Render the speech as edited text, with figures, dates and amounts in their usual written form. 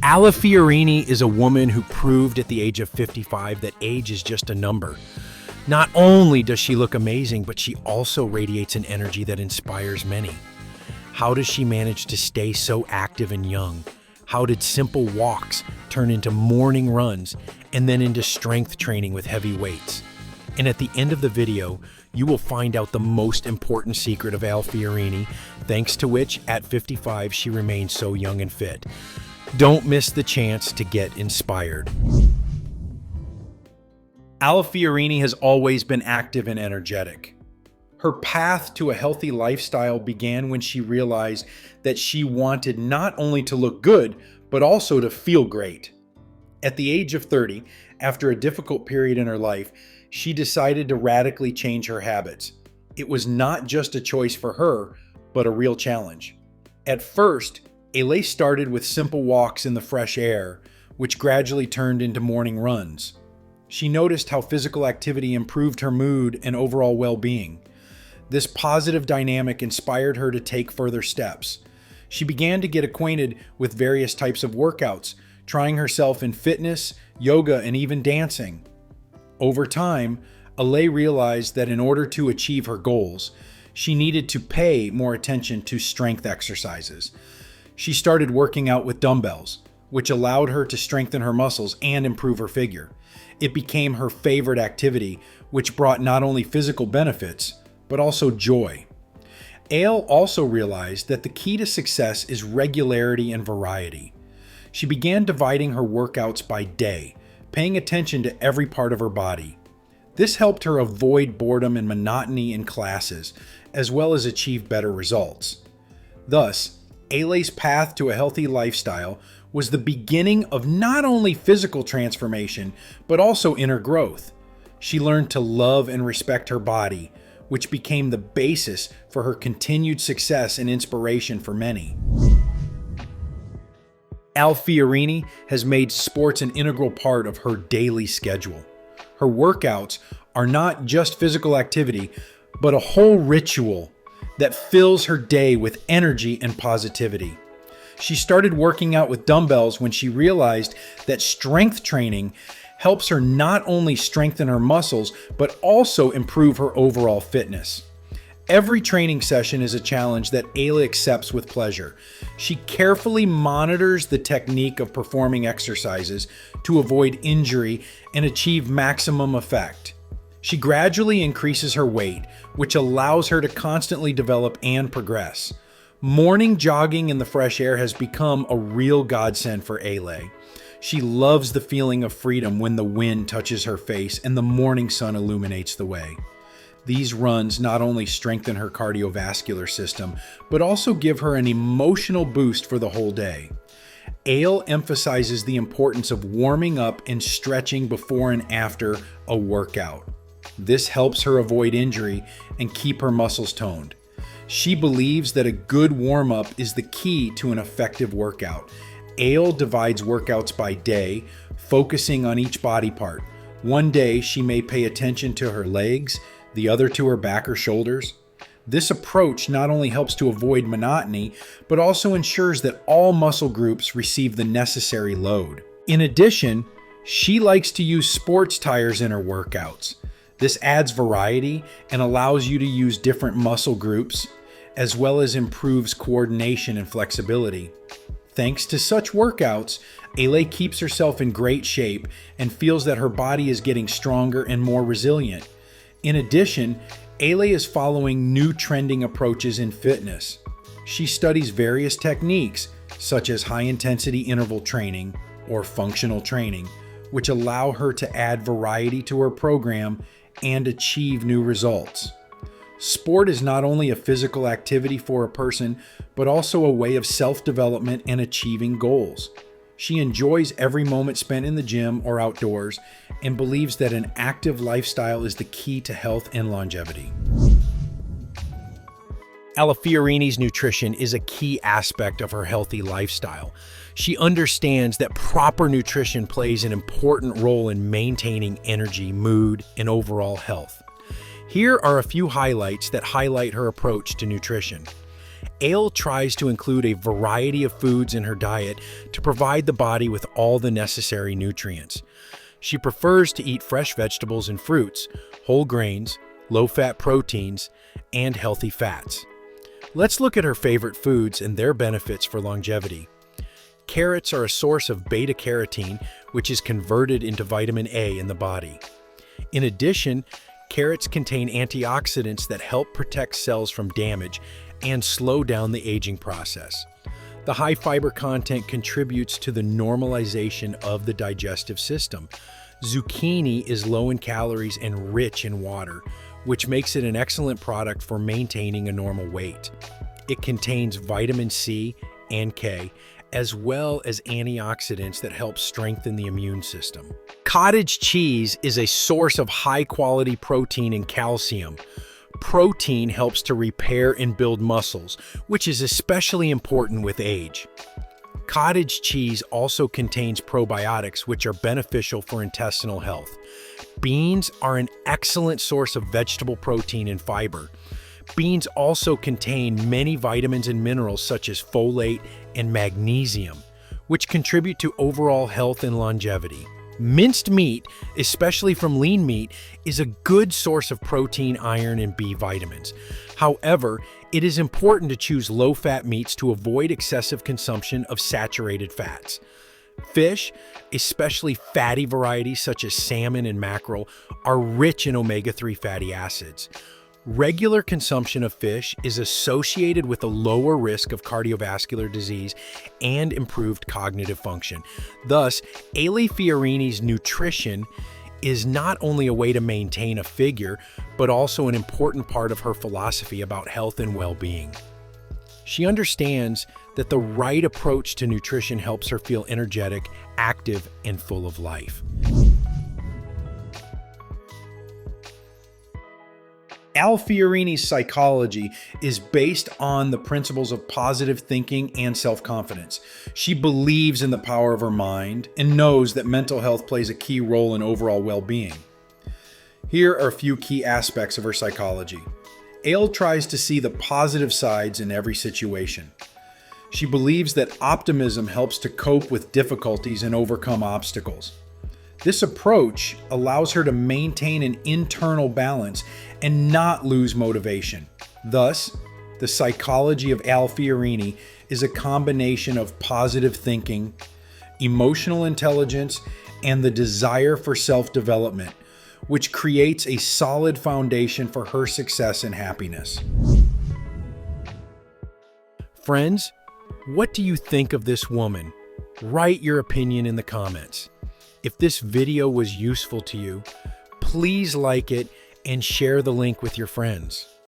Alfiorini is a woman who proved at the age of 55 that age is just a number. Not only does she look amazing, but she also radiates an energy that inspires many. How does she manage to stay so active and young? How did simple walks turn into morning runs and then into strength training with heavy weights? And at the end of the video, you will find out the most important secret of Alfiorini, thanks to which, at 55, she remains so young and fit. Don't miss the chance to get inspired. Alfiorini has always been active and energetic. Her path to a healthy lifestyle began when she realized that she wanted not only to look good, but also to feel great. At the age of 30, after a difficult period in her life, she decided to radically change her habits. It was not just a choice for her, but a real challenge. At first, Ale started with simple walks in the fresh air, which gradually turned into morning runs. She noticed how physical activity improved her mood and overall well-being. This positive dynamic inspired her to take further steps. She began to get acquainted with various types of workouts, trying herself in fitness, yoga, and even dancing. Over time, Ale realized that in order to achieve her goals, she needed to pay more attention to strength exercises. She started working out with dumbbells, which allowed her to strengthen her muscles and improve her figure. It became her favorite activity, which brought not only physical benefits, but also joy. Ale also realized that the key to success is regularity and variety. She began dividing her workouts by day, paying attention to every part of her body. This helped her avoid boredom and monotony in classes, as well as achieve better results. Thus, Ale's path to a healthy lifestyle was the beginning of not only physical transformation, but also inner growth. She learned to love and respect her body, which became the basis for her continued success and inspiration for many. Alfiorini has made sports an integral part of her daily schedule. Her workouts are not just physical activity, but a whole ritual that fills her day with energy and positivity. She started working out with dumbbells when she realized that strength training helps her not only strengthen her muscles, but also improve her overall fitness. Every training session is a challenge that Ale accepts with pleasure. She carefully monitors the technique of performing exercises to avoid injury and achieve maximum effect. She gradually increases her weight, which allows her to constantly develop and progress. Morning jogging in the fresh air has become a real godsend for Ale. She loves the feeling of freedom when the wind touches her face and the morning sun illuminates the way. These runs not only strengthen her cardiovascular system, but also give her an emotional boost for the whole day. Ale emphasizes the importance of warming up and stretching before and after a workout. This helps her avoid injury and keep her muscles toned. She believes that a good warm-up is the key to an effective workout. Ale divides workouts by day, focusing on each body part. One day she may pay attention to her legs, the other to her back or shoulders. This approach not only helps to avoid monotony, but also ensures that all muscle groups receive the necessary load. In addition, she likes to use sports tires in her workouts. This adds variety and allows you to use different muscle groups, as well as improves coordination and flexibility. Thanks to such workouts, Ale keeps herself in great shape and feels that her body is getting stronger and more resilient. In addition, Ale is following new trending approaches in fitness. She studies various techniques, such as high-intensity interval training or functional training, which allow her to add variety to her program and achieve new results. Sport is not only a physical activity for a person, but also a way of self-development and achieving goals. She enjoys every moment spent in the gym or outdoors and believes that an active lifestyle is the key to health and longevity. Alfiorini's nutrition is a key aspect of her healthy lifestyle. She understands that proper nutrition plays an important role in maintaining energy, mood, and overall health. Here are a few highlights that highlight her approach to nutrition. Ale tries to include a variety of foods in her diet to provide the body with all the necessary nutrients. She prefers to eat fresh vegetables and fruits, whole grains, low-fat proteins, and healthy fats. Let's look at her favorite foods and their benefits for longevity. Carrots are a source of beta-carotene, which is converted into vitamin A in the body. In addition, carrots contain antioxidants that help protect cells from damage and slow down the aging process. The high fiber content contributes to the normalization of the digestive system. Zucchini is low in calories and rich in water, which makes it an excellent product for maintaining a normal weight. It contains vitamin C and K, as well as antioxidants that help strengthen the immune system. Cottage cheese is a source of high-quality protein and calcium. Protein helps to repair and build muscles, which is especially important with age. Cottage cheese also contains probiotics, which are beneficial for intestinal health. Beans are an excellent source of vegetable protein and fiber. Beans also contain many vitamins and minerals such as folate and magnesium, which contribute to overall health and longevity. Minced meat, especially from lean meat, is a good source of protein, iron, and B vitamins. However, it is important to choose low-fat meats to avoid excessive consumption of saturated fats. Fish, especially fatty varieties such as salmon and mackerel, are rich in omega-3 fatty acids. Regular consumption of fish is associated with a lower risk of cardiovascular disease and improved cognitive function. Thus, Alfiorini's nutrition is not only a way to maintain a figure, but also an important part of her philosophy about health and well-being. She understands that the right approach to nutrition helps her feel energetic, active, and full of life. Alfiorini's psychology is based on the principles of positive thinking and self-confidence. She believes in the power of her mind and knows that mental health plays a key role in overall well-being. Here are a few key aspects of her psychology. Ale tries to see the positive sides in every situation. She believes that optimism helps to cope with difficulties and overcome obstacles. This approach allows her to maintain an internal balance and not lose motivation. Thus, the psychology of Alfiorini is a combination of positive thinking, emotional intelligence, and the desire for self-development, which creates a solid foundation for her success and happiness. Friends, what do you think of this woman? Write your opinion in the comments. If this video was useful to you, please like it and share the link with your friends.